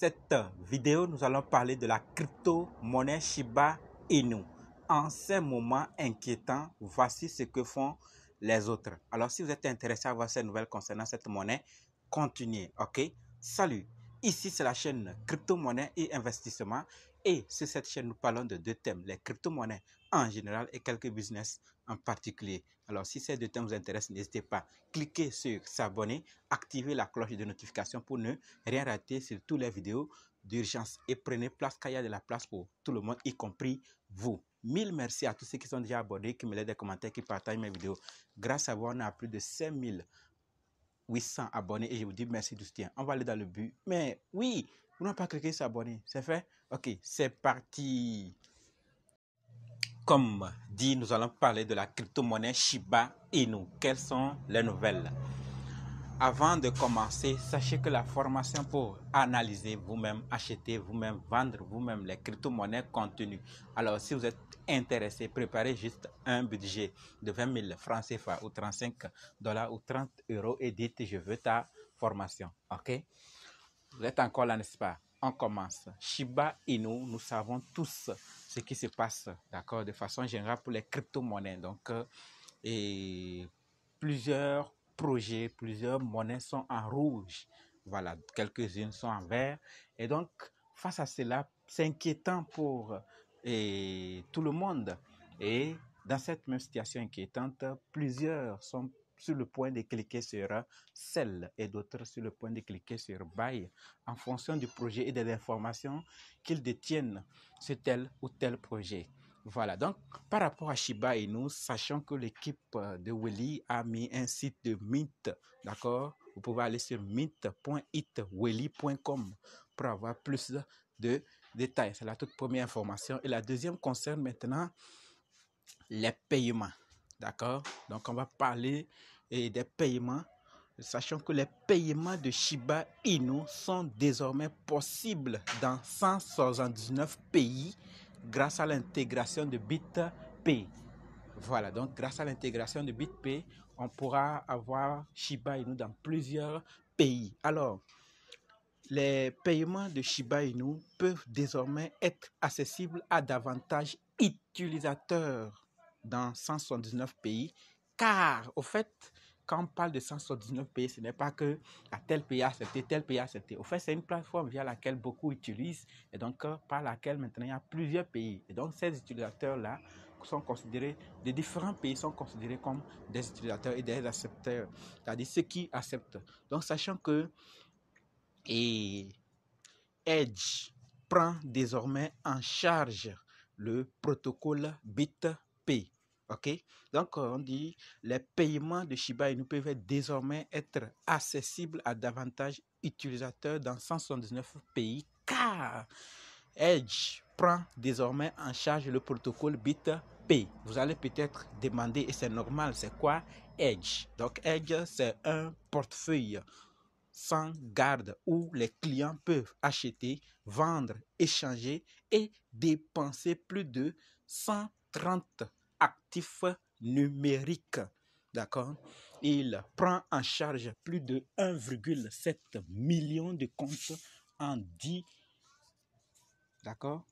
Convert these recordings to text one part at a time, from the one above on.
cette vidéo, nous allons parler de la crypto-monnaie Shiba Inu. En ces moments inquiétants, voici ce que font les autres. Alors, si vous êtes intéressé à voir ces nouvelles concernant cette monnaie, continuez, ok? Salut! Ici, c'est la chaîne crypto-monnaie et investissement. Et sur cette chaîne, nous parlons de deux thèmes, les crypto-monnaies en général et quelques business en particulier. Alors, si ces deux thèmes vous intéressent, n'hésitez pas à cliquer sur s'abonner, activer la cloche de notification pour ne rien rater sur toutes les vidéos d'urgence. Et prenez place car il y a de la place pour tout le monde, y compris vous. Mille merci à tous ceux qui sont déjà abonnés, qui me laissent des commentaires, qui partagent mes vidéos. Grâce à vous, on a plus de 5800 abonnés et je vous dis merci du soutien. On va aller dans le but. Mais oui, vous n'avez pas cliqué sur s'abonner. C'est fait? Ok, c'est parti. Comme dit, nous allons parler de la crypto-monnaie Shiba Inu. Quelles sont les nouvelles? Avant de commencer, sachez que la formation pour analyser vous-même, acheter vous-même, vendre vous-même les crypto-monnaies contenues. Alors, si vous êtes intéressé, préparez juste un budget de 20 000 francs CFA ou 35 $ ou 30 € et dites je veux ta formation. Ok? Vous êtes encore là, n'est-ce pas? On commence. Shiba Inu, nous savons tous ce qui se passe, d'accord, de façon générale pour les crypto-monnaies. Donc, et plusieurs projets, plusieurs monnaies sont en rouge. Voilà, quelques-unes sont en vert. Et donc, face à cela, c'est inquiétant pour tout le monde. Et dans cette même situation inquiétante, plusieurs sont sur le point de cliquer sur Sell et d'autres sur le point de cliquer sur Buy en fonction du projet et des informations qu'ils détiennent sur tel ou tel projet. Voilà, donc par rapport à Shiba Inu, sachant que l'équipe de Welly a mis un site de Mint, d'accord? Vous pouvez aller sur mint.itwelly.com pour avoir plus de détails. C'est la toute première information. Et la deuxième concerne maintenant les paiements, d'accord? Donc on va parler des paiements, sachant que les paiements de Shiba Inu sont désormais possibles dans 179 pays grâce à l'intégration de BitPay. Voilà, donc grâce à l'intégration de BitPay, on pourra avoir Shiba Inu dans plusieurs pays. Alors, les paiements de Shiba Inu peuvent désormais être accessibles à davantage d'utilisateurs dans 179 pays, car au fait, quand on parle de 179 pays, ce n'est pas que à tel pays a accepté, tel pays a accepté. Au fait, c'est une plateforme via laquelle beaucoup utilisent et donc par laquelle maintenant il y a plusieurs pays. Et donc ces utilisateurs-là sont considérés, les différents pays sont considérés comme des utilisateurs et des accepteurs, c'est-à-dire ceux qui acceptent. Donc sachant que Edge prend désormais en charge le protocole BitPay. Ok, donc on dit les paiements de Shiba Inu peuvent désormais être accessibles à davantage d'utilisateurs dans 179 pays car Edge prend désormais en charge le protocole BitPay. Vous allez peut-être demander, et c'est normal, c'est quoi Edge? Donc Edge, c'est un portefeuille sans garde où les clients peuvent acheter, vendre, échanger et dépenser plus de 130 actifs numériques. D'accord? Il prend en charge plus de 1,7 million de comptes en 10, d'accord?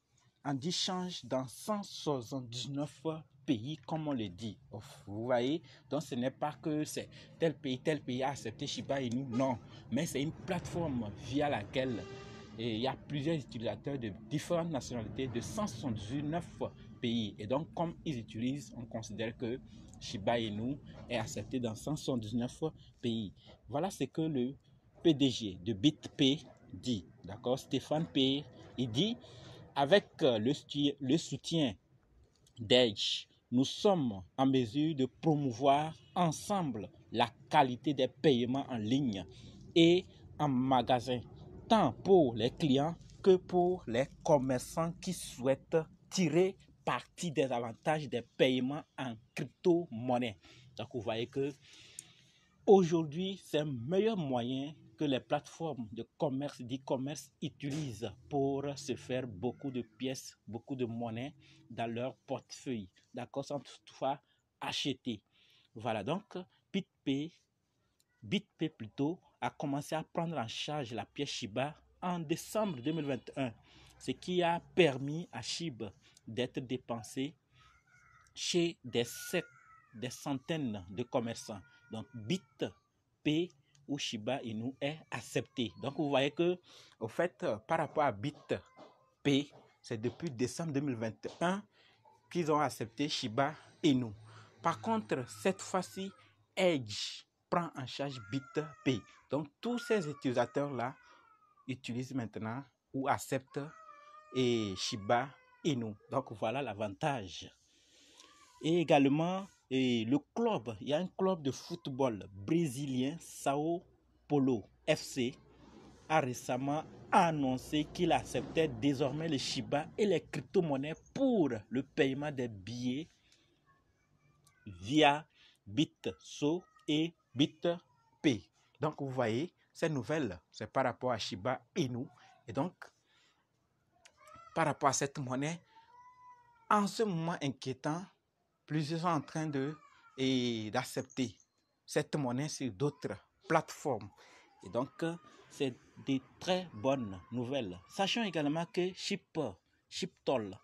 En 10 changes dans 179 pays, comme on le dit. Vous voyez, donc ce n'est pas que c'est tel pays a accepté Shiba Inu, non, mais c'est une plateforme via laquelle il y a plusieurs utilisateurs de différentes nationalités de 179 pays. Et donc, comme ils utilisent, on considère que Shiba Inu est accepté dans 179 pays. Voilà ce que le PDG de BitPay dit, d'accord, Stéphane Pay, il dit: avec le soutien d'Edge, nous sommes en mesure de promouvoir ensemble la qualité des paiements en ligne et en magasin, tant pour les clients que pour les commerçants qui souhaitent tirer parti des avantages des paiements en crypto-monnaie. Donc vous voyez que aujourd'hui, c'est un meilleur moyen que les plateformes de commerce, d'e-commerce utilisent pour se faire beaucoup de pièces, beaucoup de monnaie dans leur portefeuille. D'accord, sans toutefois acheter. Voilà, donc BitPay plutôt a commencé à prendre en charge la pièce Shiba en décembre 2021, ce qui a permis à SHIB d'être dépensé chez des centaines de commerçants. Donc, BitPay ou Shiba Inu est accepté. Donc, vous voyez que, au fait, par rapport à BitPay, c'est depuis décembre 2021 qu'ils ont accepté Shiba Inu. Par contre, cette fois-ci, Edge prend en charge BitPay. Donc, tous ces utilisateurs-là utilisent maintenant ou acceptent Shiba Inu. Donc, voilà l'avantage. Et également, le club, il y a un club de football brésilien, Sao Paulo FC, a récemment annoncé qu'il acceptait désormais les Shiba et les crypto-monnaies pour le paiement des billets via BitSo et BitPay. Donc, vous voyez, ces nouvelles, c'est par rapport à Shiba Inu. Et donc, par rapport à cette monnaie, en ce moment inquiétant, plusieurs sont en train d'accepter cette monnaie sur d'autres plateformes. Et donc, c'est des très bonnes nouvelles. Sachons également que Chiptol,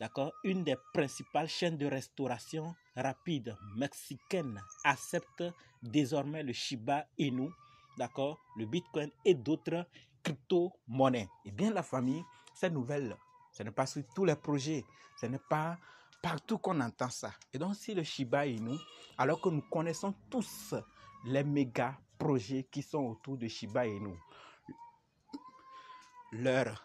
d'accord, une des principales chaînes de restauration rapide mexicaine, accepte désormais le Shiba Inu, d'accord, le Bitcoin et d'autres crypto-monnaies. Et bien la famille, cette nouvelle, ce n'est pas sur tous les projets, ce n'est pas partout qu'on entend ça. Et donc, si le Shiba Inu, alors que nous connaissons tous les méga projets qui sont autour de Shiba Inu, leur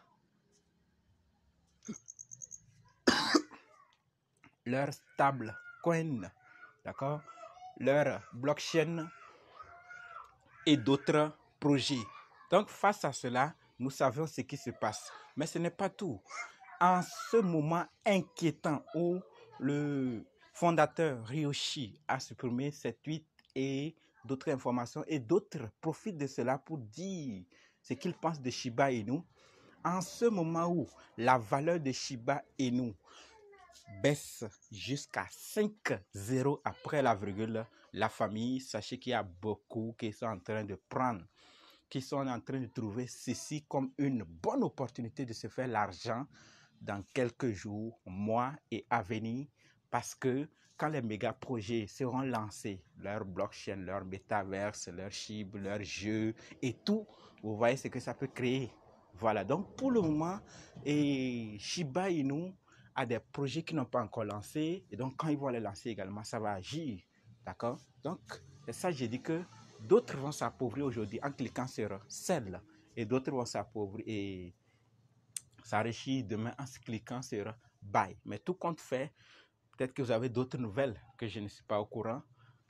stable coin, d'accord, leur blockchain et d'autres projets. Donc, face à cela, nous savons ce qui se passe. Mais ce n'est pas tout. En ce moment inquiétant où le fondateur Ryoshi a supprimé ses tweets et d'autres informations et d'autres profitent de cela pour dire ce qu'ils pensent de Shiba Inu, en ce moment où la valeur de Shiba Inu baisse jusqu'à 5,0 après la virgule, la famille, sachez qu'il y a beaucoup qui sont en train de prendre, qui sont en train de trouver ceci comme une bonne opportunité de se faire l'argent dans quelques jours, mois et à venir, parce que quand les méga projets seront lancés, leur blockchain, leur metaverse, leur chip, leur jeu et tout, vous voyez ce que ça peut créer. Voilà, donc pour le moment, Shiba Inu a des projets qui n'ont pas encore lancé, et donc quand ils vont les lancer également, ça va agir, d'accord? Donc, c'est ça, j'ai dit que d'autres vont s'appauvrir aujourd'hui en cliquant sur Sell, et d'autres vont s'appauvrir et s'enrichir demain en cliquant sur Buy. Mais tout compte fait, peut-être que vous avez d'autres nouvelles que je ne suis pas au courant,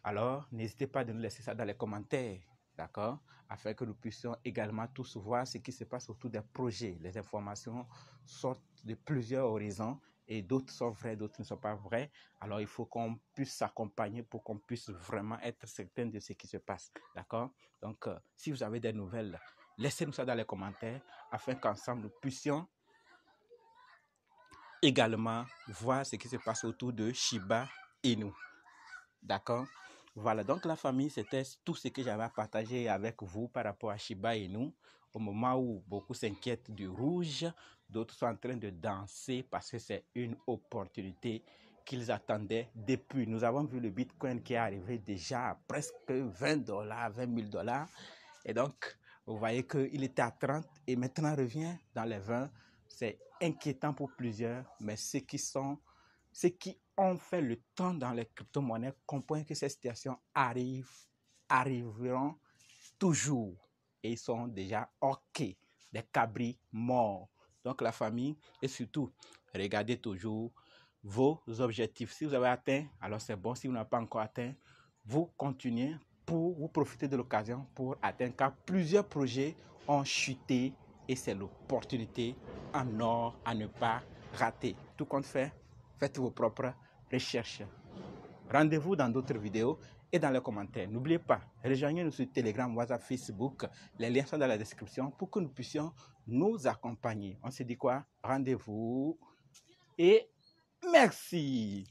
alors n'hésitez pas à nous laisser ça dans les commentaires, d'accord, afin que nous puissions également tous voir ce qui se passe autour des projets. Les informations sortent de plusieurs horizons et d'autres sont vraies, d'autres ne sont pas vraies. Alors il faut qu'on puisse s'accompagner pour qu'on puisse vraiment être certain de ce qui se passe, d'accord. Donc si vous avez des nouvelles, laissez-nous ça dans les commentaires afin qu'ensemble nous puissions également voir ce qui se passe autour de Shiba Inu. D'accord? Voilà, donc la famille, c'était tout ce que j'avais à partager avec vous par rapport à Shiba Inu. Au moment où beaucoup s'inquiètent du rouge, d'autres sont en train de danser parce que c'est une opportunité qu'ils attendaient depuis. Nous avons vu le Bitcoin qui est arrivé déjà à presque 20 $, 20 000 $. Et donc, vous voyez qu'il était à 30 et maintenant revient dans les 20. C'est inquiétant pour plusieurs, mais ceux qui ont fait le temps dans les crypto-monnaies comprennent que ces situations arriveront toujours. Et ils sont déjà OK, des cabris morts. Donc la famille, et surtout, regardez toujours vos objectifs. Si vous avez atteint, alors c'est bon. Si vous n'avez pas encore atteint, vous continuez pour vous profiter de l'occasion pour atteindre, car plusieurs projets ont chuté et c'est l'opportunité en or à ne pas rater. Tout compte fait, faites vos propres recherches. Rendez-vous dans d'autres vidéos et dans les commentaires. N'oubliez pas, rejoignez-nous sur Telegram, WhatsApp, Facebook. Les liens sont dans la description pour que nous puissions nous accompagner. On se dit quoi? Rendez-vous et merci.